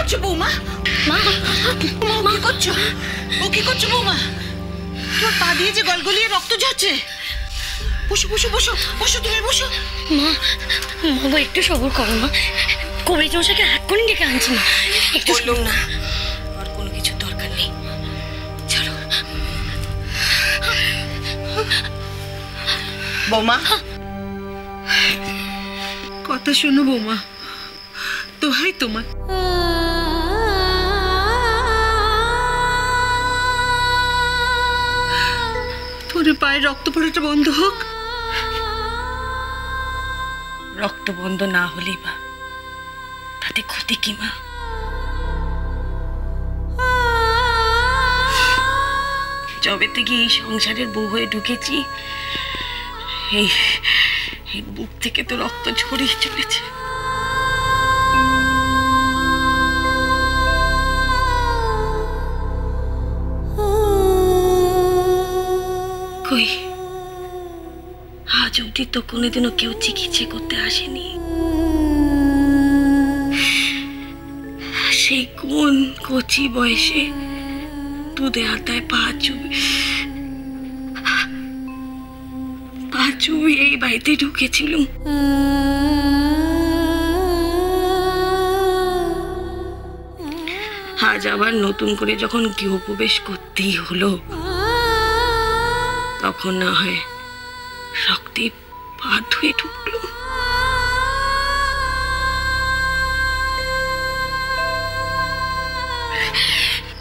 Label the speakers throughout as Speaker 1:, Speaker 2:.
Speaker 1: করছো বৌমা?
Speaker 2: মা
Speaker 1: মা কি করছো? ও কি করছো বৌমা? তোর পা দিয়ে যে গলগলিয়ে রক্ত ঝরছে। বসো বসো বসো বসো, তুমি বসো।
Speaker 2: মা বাবা একটু সবর করো মা, কবির জোশাকে এক্ষুনি ডেকে আনছি না, একটু
Speaker 1: বললুম না আর কোনো কিছু দরকার নেই, চলো। বৌমা কথা শোনো বৌমা, দোহাই তোমার। তোর পায়ে রক্ত পড়াটা বন্ধ হোক। রক্ত বন্ধ না হলেই বা তাতে ক্ষতি কি মা? যবে থেকে এই সংসারের বউ হয়ে ঢুকেছি, এই বুক থেকে তো রক্ত ঝরেই চলেছে। কই আজ অব্দি তো কোনোদিনও কেউ চিকিৎসা করতে আসেনি। সেই কোন কচি বয়সে দুধে হাতায় পা চুবি এই বাড়িতে ঢুকেছিলুম। আজ আবার নতুন করে যখন গৃহপ্রবেশ করতেই হলো, তখন না হয় রক্তে পা ধুয়ে ঢুকলো।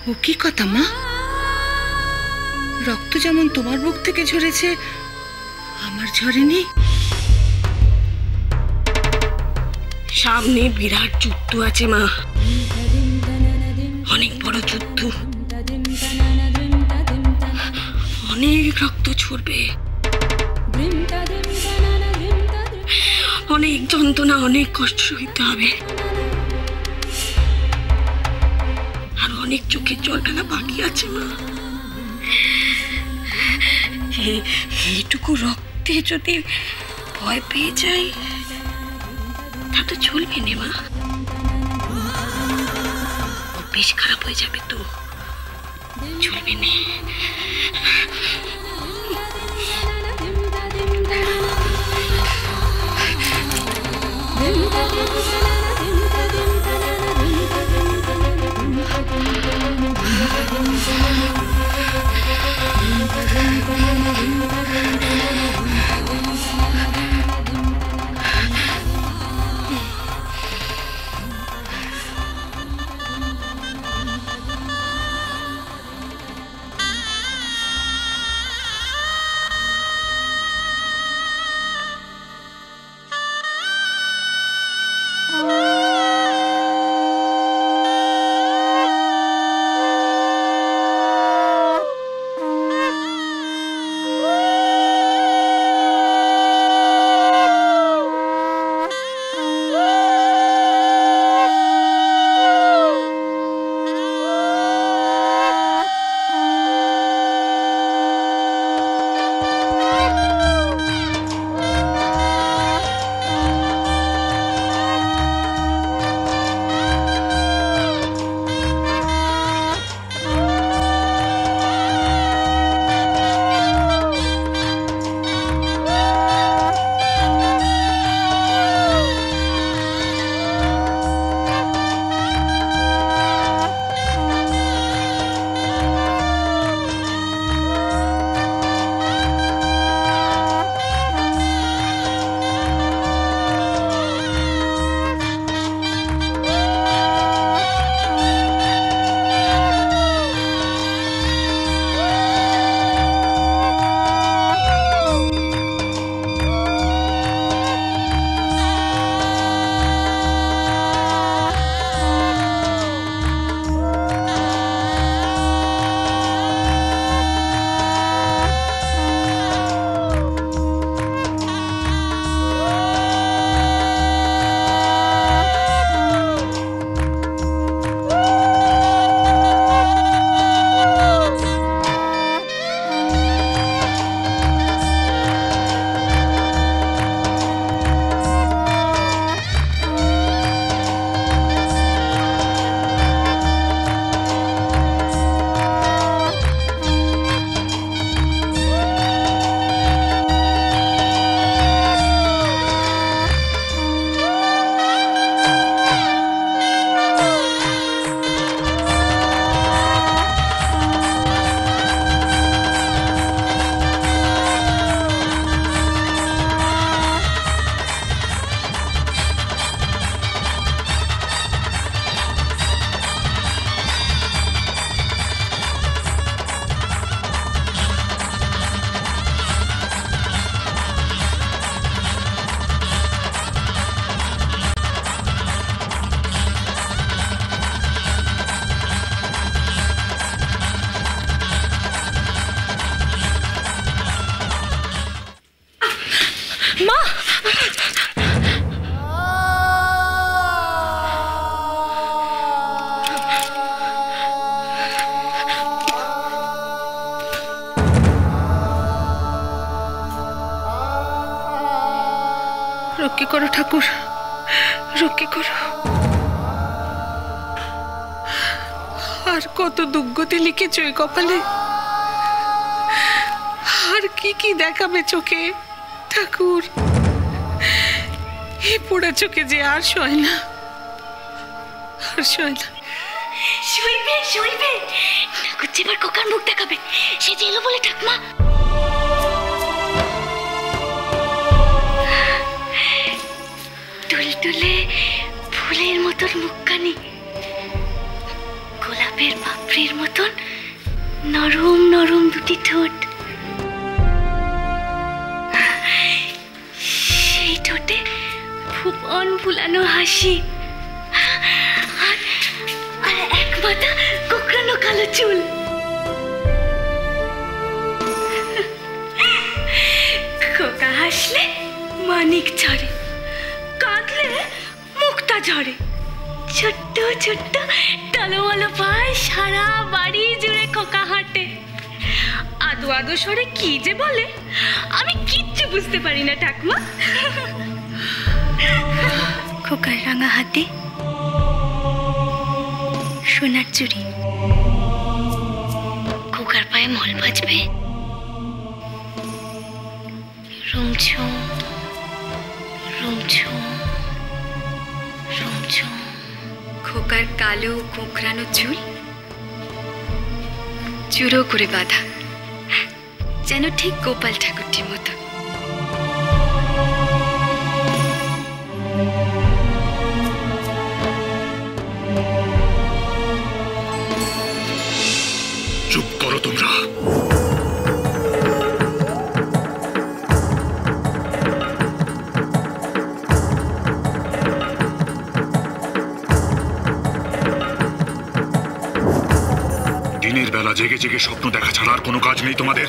Speaker 1: ও কি কথা মা? রক্ত যেমন তোমার বুক থেকে ঝরেছে, আমার ঝরেনি? সামনে বিরাট যুদ্ধ আছে মা, অনেক বড় যুদ্ধ, অনেক রক্ত ঝরবে, অনেক যন্ত্রণা, অনেক কষ্ট সইতে হবে, আর অনেক চোখের জল ফেলা বাকি আছে মা। এইটুকু রক্তে যদি ভয় পেয়ে যাই তা তো চলবে না মা, বেশ খারাপ হয়ে যাবে তো, চলবে না। রক্ষে করো ঠাকুর, রক্ষে করো। আর কত দুর্গতি লিখেছ এই কপালে, আর কি কি দেখাবে চোখে ঠাকুর। এই পোড়া চোখে যে আর সয় না, আর সয় না।
Speaker 2: শুইবে শুইবে, ঠাকুর যে এবার খোকার মুখ দেখাবে, সে যে এলো বলে ঠাকমা। তুলতুলে ফুলের মতন মুখখানি, গোলাপের পাপড়ির মতন নরম নরম দুটি ঠোঁট, সেই ঠোঁটে ভুবন ভুলানো হাসি, আর এক মাথা কোকড়ানো কালো চুল। খোকা হাসলে মানিক ঝরে, কাঁদলে মুক্তা ঝরে। ছোট্ট ছোট্ট টলমলো পায়ে সারা বাড়ি জুড়ে খোকা হাঁটে। আদো আদো সরে কি যে বলে আমি কিচ্ছু বুঝতে পারি না ঠাকুমা। খোকার রাঙা হাতে সোনার চুড়ি, খোকার পায়ে মল বাজবে রুমঝুম রুমঝুম রুমঝুম। খোকার কালো কোঁকড়ানো চুল চুরো করে বাঁধা, যেন ঠিক গোপাল ঠাকুরটির মতো।
Speaker 3: চুপ করো তোমরা। দিনের বেলা জেগে জেগে স্বপ্ন দেখা ছাড়া আর কোনো কাজ নেই তোমাদের।